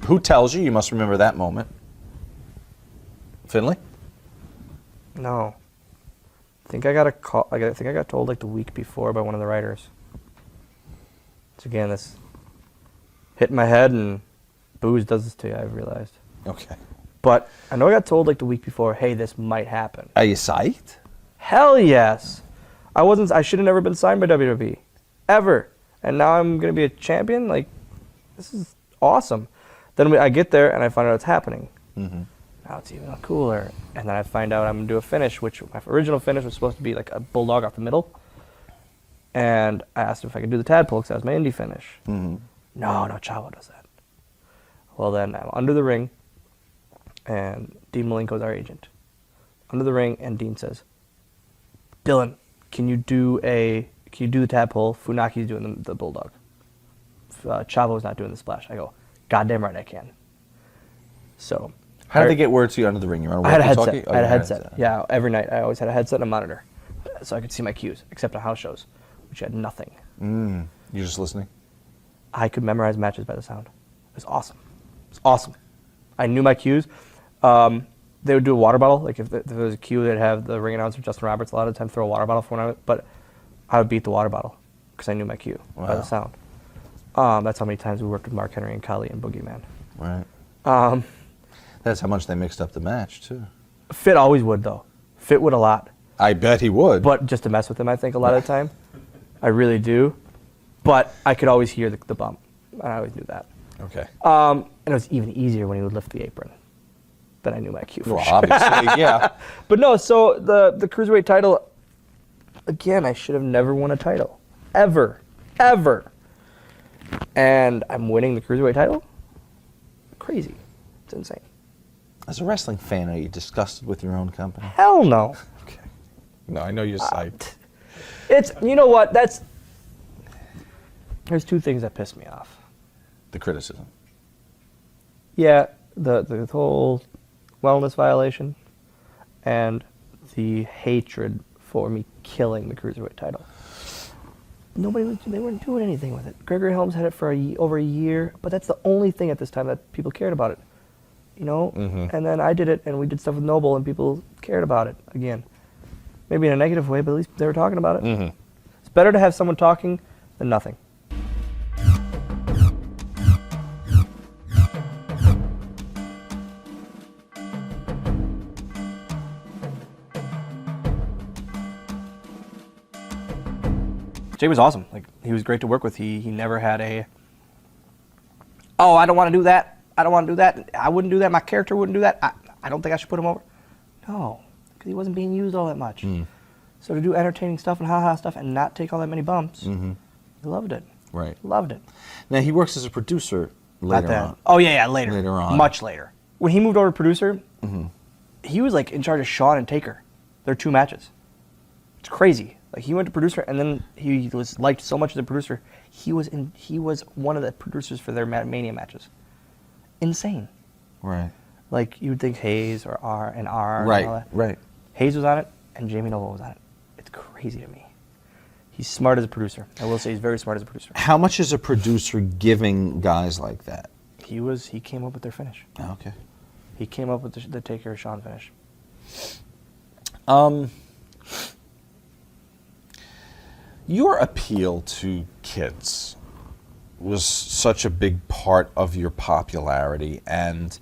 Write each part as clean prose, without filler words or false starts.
Who tells you? You must remember that moment. Finley? No. I think I got a call. I think I got told like the week before by one of the writers. So again, this hit my head, and booze does this to you, I've realized. Okay. But I know I got told like the week before, hey, this might happen. Are you psyched? Hell yes. I should have never been signed by WWE. Ever. And now I'm going to be a champion? Like, this is awesome. Then I get there and I find out it's happening. Mm-hmm. Now it's even cooler. And then I find out I'm going to do a finish, which my original finish was supposed to be like a bulldog off the middle. And I asked him if I could do the tadpole because that was my indie finish. Mm-hmm. No, Chavo does that. Well, then I'm under the ring, and Dean Malenko's our agent. Under the ring, and Dean says, Dylan, can you do the tadpole? Funaki's doing the bulldog. Chavo's not doing the splash. I go, goddamn right I can. So. How did they get word to you under the ring? You I had a headset. Oh, I had a headset. Yeah, every night I always had a headset and a monitor, so I could see my cues, except on house shows, which had nothing. You're just listening? I could memorize matches by the sound. It was awesome. It was awesome. I knew my cues. They would do a water bottle. Like if there was a cue, they'd have the ring announcer, Justin Roberts, a lot of the time throw a water bottle for when but I would beat the water bottle because I knew my cue by the sound. That's how many times we worked with Mark Henry and Kali and Boogeyman. Right. That's how much they mixed up the match, too. Fit always would, though. Fit would a lot. I bet he would. But just to mess with him, I think, a lot of the time. I really do. But I could always hear the bump. I always knew that. Okay. And it was even easier when he would lift the apron. Then I knew my cue for well, sure. obviously, yeah. But no, so the Cruiserweight title, again, I should have never won a title. Ever. Ever. And I'm winning the Cruiserweight title? Crazy. It's insane. As a wrestling fan, are you disgusted with your own company? Hell no. Okay. No, I know you're psyched. It's, you know what, there's two things that piss me off. The criticism. Yeah, the whole wellness violation and the hatred for me killing the Cruiserweight title. They weren't doing anything with it. Gregory Helms had it for over a year, but that's the only thing at this time that people cared about it. You know? Mm-hmm. And then I did it, and we did stuff with Noble, and people cared about it again. Maybe in a negative way, but at least they were talking about it. Mm-hmm. It's better to have someone talking than nothing. Jay was awesome. Like, he was great to work with. He never had I don't want to do that. I don't want to do that. I wouldn't do that. My character wouldn't do that. I don't think I should put him over. No, because he wasn't being used all that much. So to do entertaining stuff and ha-ha stuff and not take all that many bumps, he loved it. Right. Loved it. Now, he works as a producer later on. Oh, yeah, later. Later on. Much later. When he moved over to producer, he was like in charge of Shawn and Taker. Their 2 matches. It's crazy. Like, he went to producer, and then he was liked so much as a producer. He was one of the producers for their Mania matches. Insane. Right. Like, you would think Hayes or R and all that. Right. Hayes was on it, and Jamie Noble was on it. It's crazy to me. He's smart as a producer. I will say he's very smart as a producer. How much is a producer giving guys like that? He came up with their finish. Oh, okay. He came up with the Taker Shawn finish. Your appeal to kids was such a big part of your popularity, and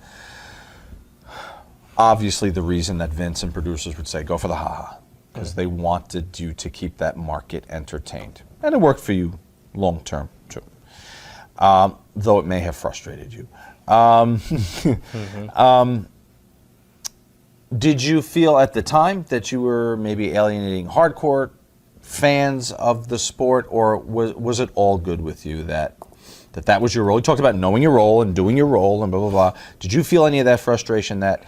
obviously the reason that Vince and producers would say, go for the ha-ha, because they wanted you to keep that market entertained. And it worked for you long term, too, though it may have frustrated you. Did you feel at the time that you were maybe alienating hardcore fans of the sport, or was it all good with you that was your role? You talked about knowing your role and doing your role and blah, blah, blah. Did you feel any of that frustration that,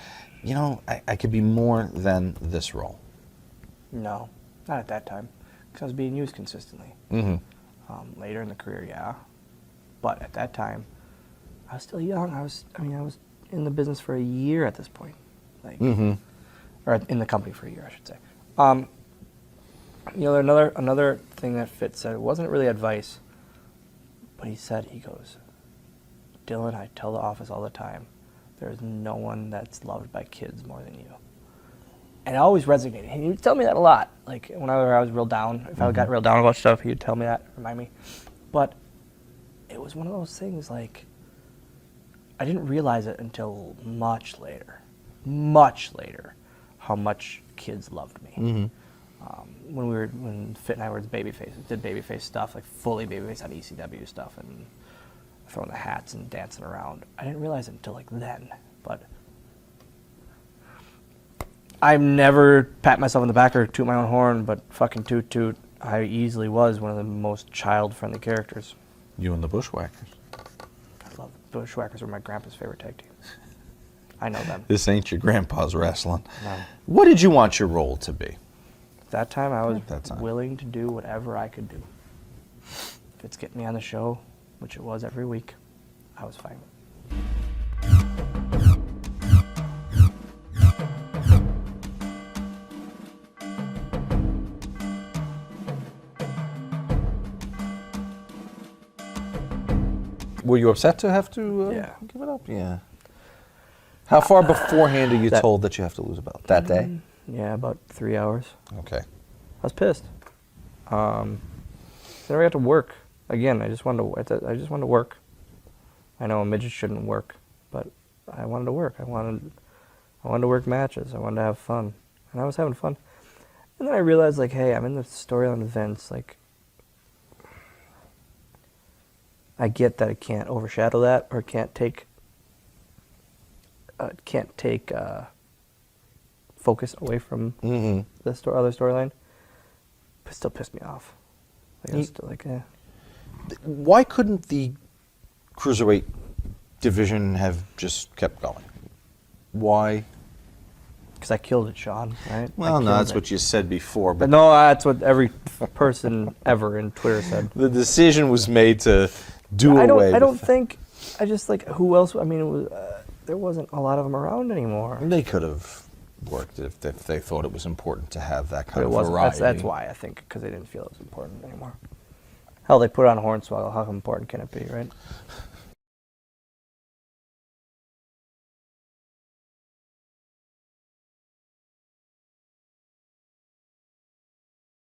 I could be more than this role? No, not at that time, because I was being used consistently. Later in the career, yeah. But at that time, I was still young. I was in the business for a year at this point. Or in the company for a year, I should say. Another thing that Fitz said, it wasn't really advice, but he goes, Dylan, I tell the office all the time, there's no one that's loved by kids more than you. And it always resonated. And he would tell me that a lot. Like, whenever I was real down, if I got real down about stuff, he would tell me that, remind me. But it was one of those things, like, I didn't realize it until much later, how much kids loved me. When Fit and I were babyface, did babyface stuff, like fully babyface on ECW stuff, and throwing the hats and dancing around. I didn't realize it until like then, but I've never pat myself on the back or toot my own horn, but fucking toot, I easily was one of the most child-friendly characters. You and the Bushwhackers. I love Bushwhackers were my grandpa's favorite tag team. I know them. This ain't your grandpa's wrestling. No. What did you want your role to be? That time I was That time. willing to do whatever I could do. If it's getting me on the show, which it was every week, I was fine. Were you upset to have to Yeah. give it up? Yeah. How far beforehand are you That- told that you have to lose a belt? That day? Yeah, about 3 hours. Okay. I was pissed. Then I got to work. Again, I just wanted to work. I know a midget shouldn't work, but I wanted to work. I wanted to work matches. I wanted to have fun, and I was having fun. And then I realized, like, hey, I'm in the storyline events. Like, I get that it can't overshadow that, or can't take focus away from the other storyline. But it still pissed me off. Like, I was still like, eh. Why couldn't the Cruiserweight division have just kept going? Why? Because I killed it, Sean, right? Well, no, that's what you said before. But no, that's what every person ever in Twitter said. The decision was made to do I away don't with think, I just, like, who else? I mean, it was, there wasn't a lot of them around anymore. They could have worked if they thought it was important to have that But kind it of wasn't. variety. That's why, I think, because they didn't feel it was important anymore. Hell, they put on Hornswoggle. How important can it be, right?